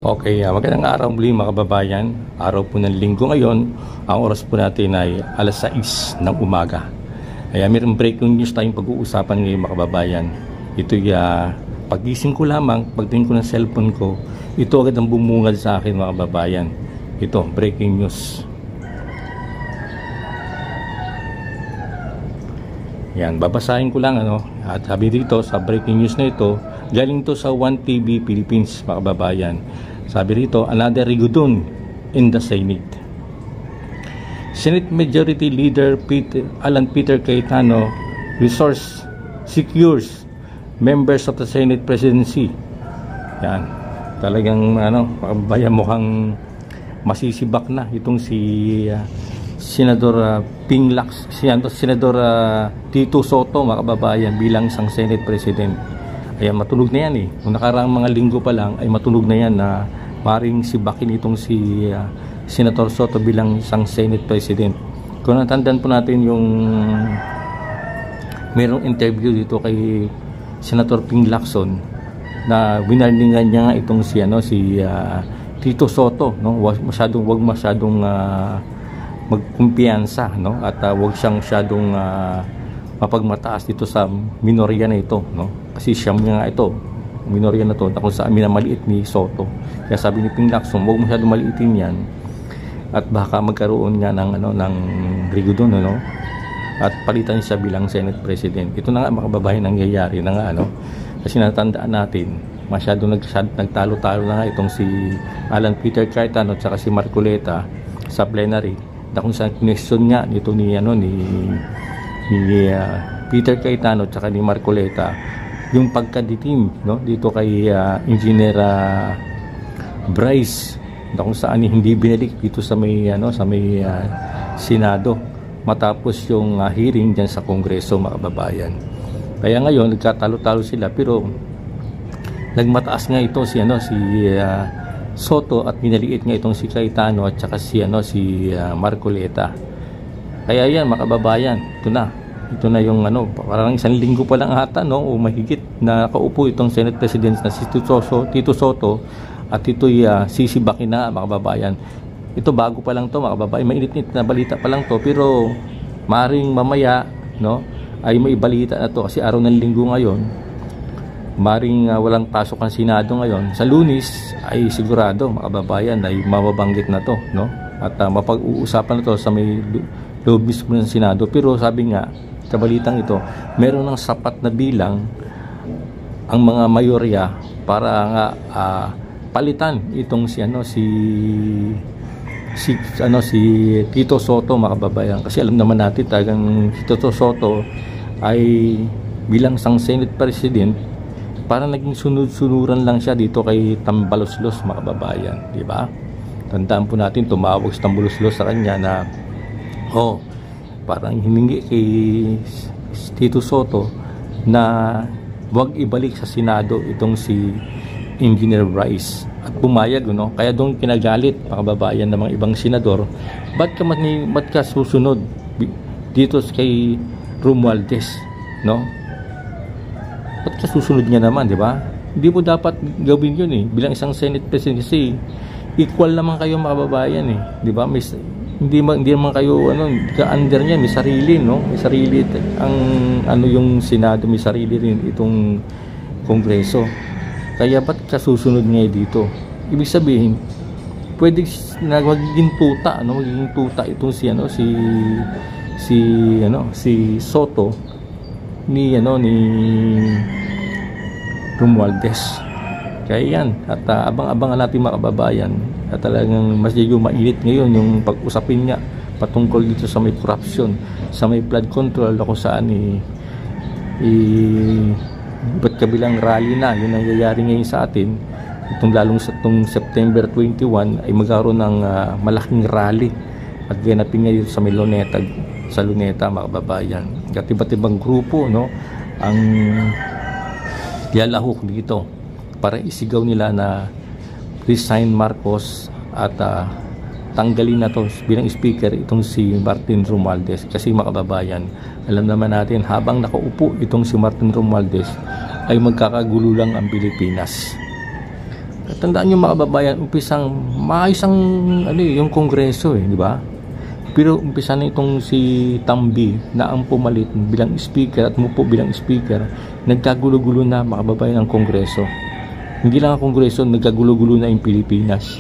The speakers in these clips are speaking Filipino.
Okay, magandang araw muli mga kababayan. Araw po ng linggo ngayon. Ang oras po natin ay alas 6 ng umaga. Ay mayroong breaking news tayong pag-uusapan ngayon mga kababayan. Ito'y pagising ko lamang, pagtingin ko ng cellphone ko, ito agad ang bumungad sa akin mga kababayan. Ito, breaking news. Yan, babasahin ko lang at sabi dito sa breaking news na ito, galing to sa 1TV Philippines mga kababayan. Sabi rito, another rigudon in the Senate. Senate Majority Leader Alan Peter Cayetano secures members of the Senate presidency. Yan, talagang kababayan, mukhang masisibak na itong si Senador Senador Tito Soto mga kababayan bilang isang Senate President. Ayan, matunog na yan Nung nakaraang mga linggo pa lang ay matunog na yan na maring sibakin itong si Senator Soto bilang isang Senate President. Kung natandaan po natin yung mayroong interview dito kay Senator Ping Lacson na winarningan niya nga itong si Tito Soto, wag masyadong magkumpiyansa, at wag siyang masyadong mapagmataas dito sa minorya na ito, kasi siyam nga ito, minorya na to na kung saan minamaliit ni Soto. Kaya sabi ni Ping Lacson, huwag masyadong maliitin yan at baka magkaroon nga ng rigudon, at palitan siya bilang Senate President. Ito na nga mga kababayan, nangyayari na nga, kasi natandaan natin masyadong nagtalo-talo na nga itong si Alan Peter Cayetano at saka si Marcoleta sa plenary, na kung saan question nga nito ni Peter Cayetano at saka ni Marcoleta yung pagkaditim dito kay Engineer Bryce, na kung saan hindi binalik dito sa may Senado matapos yung hearing diyan sa Kongreso mga kababayan. Kaya ngayon nagkatalo-talo sila, pero nagmataas nga ito si Soto at minaliit nga itong si Cayetano at saka si Marcoleta. Kaya yan mga kababayan, ito na yung parang isang linggo pa lang ata o mahigit na nakaupo itong Senate President na si Tito Soto, at ito'y sisibakin na mga kababayan. Ito bago pa lang to mga kababayan, mainit-init na balita pa lang to, pero maring mamaya ay may balita na to kasi araw ng linggo ngayon, maring walang pasok ang Senado ngayon. Sa Lunes ay sigurado mga kababayan ay mababanggit na to, at mapag-uusapan na to sa may loob mismo ng Senado. Pero sabi nga sa balitang ito, meron ng sapat na bilang ang mga mayorya para nga palitan itong si Tito Soto mga kababayan. Kasi alam naman natin talagang si Tito Soto ay bilang isang Senate President, parang naging sunod-sunuran lang siya dito kay Tambaloslos mga kababayan, di ba? Tandaan po natin, tumawag si Tambaloslos sa kanya na parang hiningi kay Tito Soto na wag ibalik sa Senado itong si Engineer Bryce, at pumayag, kaya doon kinagalit mga kababayan ng mga ibang senador, ba't ka susunod dito kay Romualdez, ba't ka susunod niya naman, di ba? Hindi mo dapat gawin yun bilang isang Senate President, kasi equal naman kayo mga kababayan di ba? Hindi naman kayo ka-under niya, may sarili, may sarili ang yung Senado, may sarili rin itong Kongreso. Kaya ba't kasusunod ngayon dito? Ibig sabihin, pwede magiging tuta itong si Soto ni Romualdez. Kaya yan, at abang-abangan natin mga kababayan, at talagang mas mainit ngayon yung pag-usapin niya patungkol dito sa may corruption, sa may flood control, kung saan ba't kabilang rally na yun ang nangyayari ngayon sa atin. Lalong sa September 21 ay magkaroon ng malaking rally at ganapin ngayon sa Luneta mga kababayan. At iba't ibang grupo ang lalahok dito para isigaw nila na resign Marcos at tanggalin na to bilang speaker itong si Martin Romualdez. Kasi mga kababayan, alam naman natin habang nakaupo itong si Martin Romualdez ay magkakagulo lang ang Pilipinas. Tandaan nyo mga kababayan, umpisang maayos ang yung Kongreso di ba? Pero umpisa na itong si Tambi na ang pumalit bilang speaker at umupo bilang speaker, nagkagulo-gulo na mga kababayan ang Kongreso. Hindi lang ang Kongreso, nagkagulo-gulo na yung Pilipinas.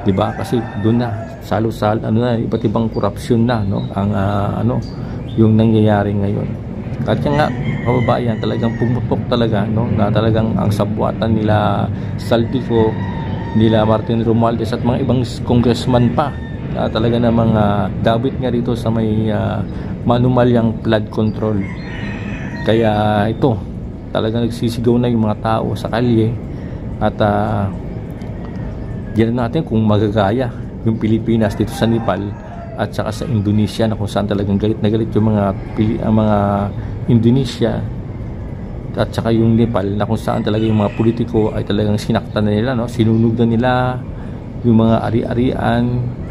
'Di ba? Kasi doon na salo-sal na iba't ibang korupsyon na ang yung nangyayari ngayon. At yan nga kababayan, talagang pumutok talaga na talagang ang sabwatan nila Saldico, nila Martin Romualdez at mga ibang congressman pa talaga namang dabit nga rito sa may manumalyang flood control. Kaya ito talagang nagsisigaw na yung mga tao sa kalye at diyan natin kung magagaya yung Pilipinas dito sa Nepal at saka sa Indonesia, na kung saan talagang galit na galit yung mga Indonesia at saka yung Nepal, na kung saan talaga yung mga politiko ay talagang sinaktan na nila, sinunog na nila yung mga ari-arian,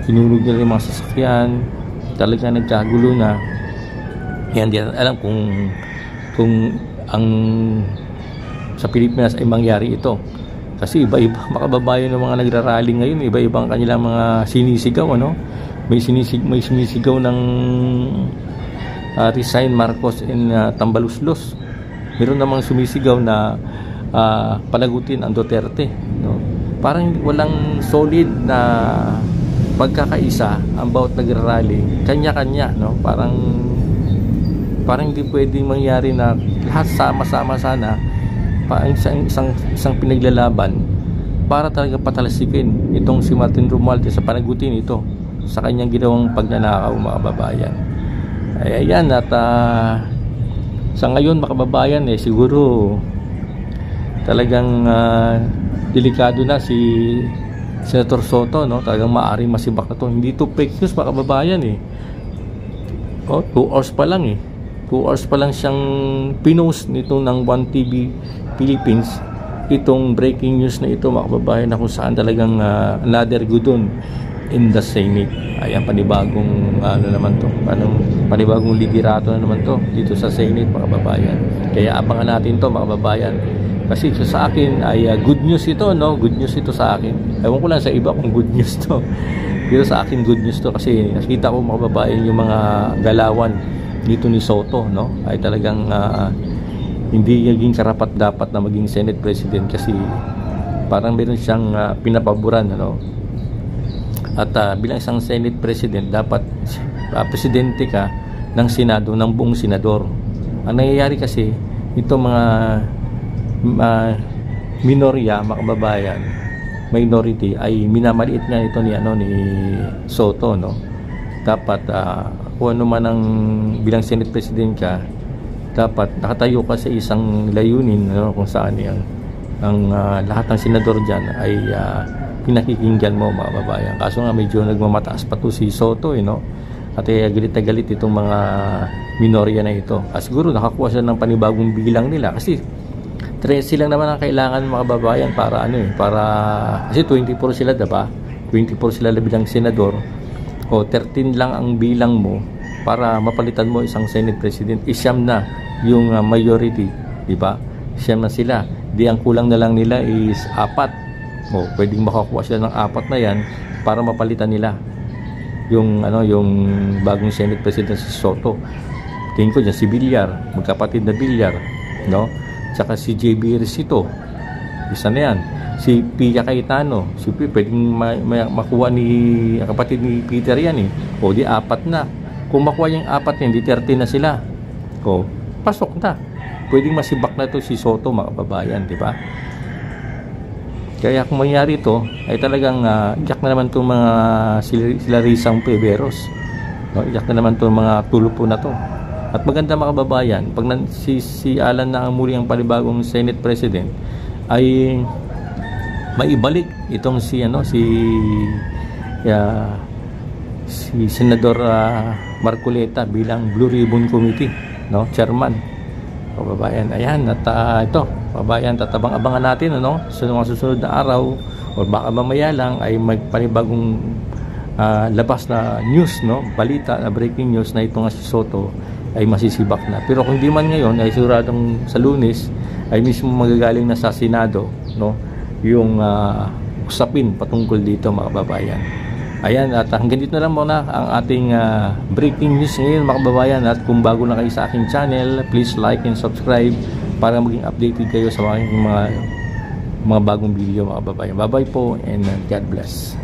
sinunog nila yung mga sasakyan, talagang nagkagulo na. Yan, di alam kung ang sa Pilipinas ay mangyari ito. Kasi iba-iba makababayan ng mga nagrarally ngayon, iba-ibang kanilang mga sinisigaw, may sinisigaw ng resign Marcos in Tambaluslos. Meron namang sumisigaw na panagutin ang Duterte, Parang walang solid na pagkakaisa ang bawat nagrarally, kanya-kanya, Parang hindi pwedeng mangyari na lahat sama-sama sana isang pinaglalaban para talaga patalasikin itong si Martin Romualdez sa panagutin ito sa kanyang ginawang pagnanakaw mga kababayan. Ay ayan, at sa ngayon mga kababayan siguro talagang delikado na si Senator Soto, talagang maaaring masibak na to. Hindi to fake news mga kababayan 2 hours pa lang 2 hours pa lang siyang pinost nito ng 1TV Philippines itong breaking news na ito mga kababayan, na kung saan talagang another gudon in the Senate. Ayan, panibagong panibagong liderato na naman to dito sa Senate mga kababayan. Kaya abangan natin to mga kababayan, kasi sa akin ay good news ito, good news ito sa akin. Ewan ko lang sa iba kung good news to, pero sa akin good news to, kasi nakita ko mga kababayan yung mga galawan dito ni Soto, ay talagang hindi naging karapat-dapat na maging Senate President, kasi parang meron siyang pinapaboran, at bilang isang Senate President dapat presidente ka ng Senado, ng buong senador. Ang nangyayari kasi ito mga minorya mga kababayan, minority ay minamaliit nga ito ni Soto, dapat kung ano man ang bilang Senate President ka, dapat nakatayo ka sa isang layunin, kung saan ang lahat ng senador dyan ay pinakikinggan mo mga kababayan. Kaso nga medyo nagmamataas pa to si Soto at galit na galit itong mga minorya na ito. Siguro nakakuha sila ng panibagong bilang nila, kasi 13 lang naman ang kailangan mga kababayan para kasi 24 sila, diba? 24 sila bilang senador, o 13 lang ang bilang mo para mapalitan mo isang Senate President. Isyam na yung majority, diba? Isyam na sila. Di ang kulang na lang nila is 4. Pwedeng makakuha sila ng 4 na yan para mapalitan nila yung bagong Senate President si Soto. Tingin ko dyan si Villar, magkapatid na Villar, tsaka si JB Resito, isa na yan. Si Pia Cayetano, si Pia, pwedeng makuha ni kapatid ni Peter yan o di 4 na. Kung makuha yung 4 yan, di 30 na sila, pasok na. Pwedeng masibak na to si Soto mga kababayan, di ba? Kaya kung mangyari ito ay talagang iyak na naman itong mga sila Rizang Peveros, iyak na naman itong mga tulupo na to. At maganda mga kababayan, pag si Alan na ang muli ang panibagong Senate President, ay maibalik itong si Senador Marcoleta bilang Blue Ribbon Committee, chairman. Kababayan, ayan, at ito kababayan, tatabang-abangan natin sa mga susunod na araw, o baka mamaya lang ay magpanibagong labas na news, balita na breaking news na ito nga si Soto ay masisibak na. Pero kung di man ngayon, ay siguradong sa Lunes ay mismo magagaling na sa Senado, yung usapin patungkol dito mga kababayan. Ayan, at hanggang dito na lang muna ang ating breaking news ngayon mga kababayan. At kung bago na kayo sa aking channel, please like and subscribe para maging updated kayo sa mga bagong video mga kababayan. Bye bye po and God bless.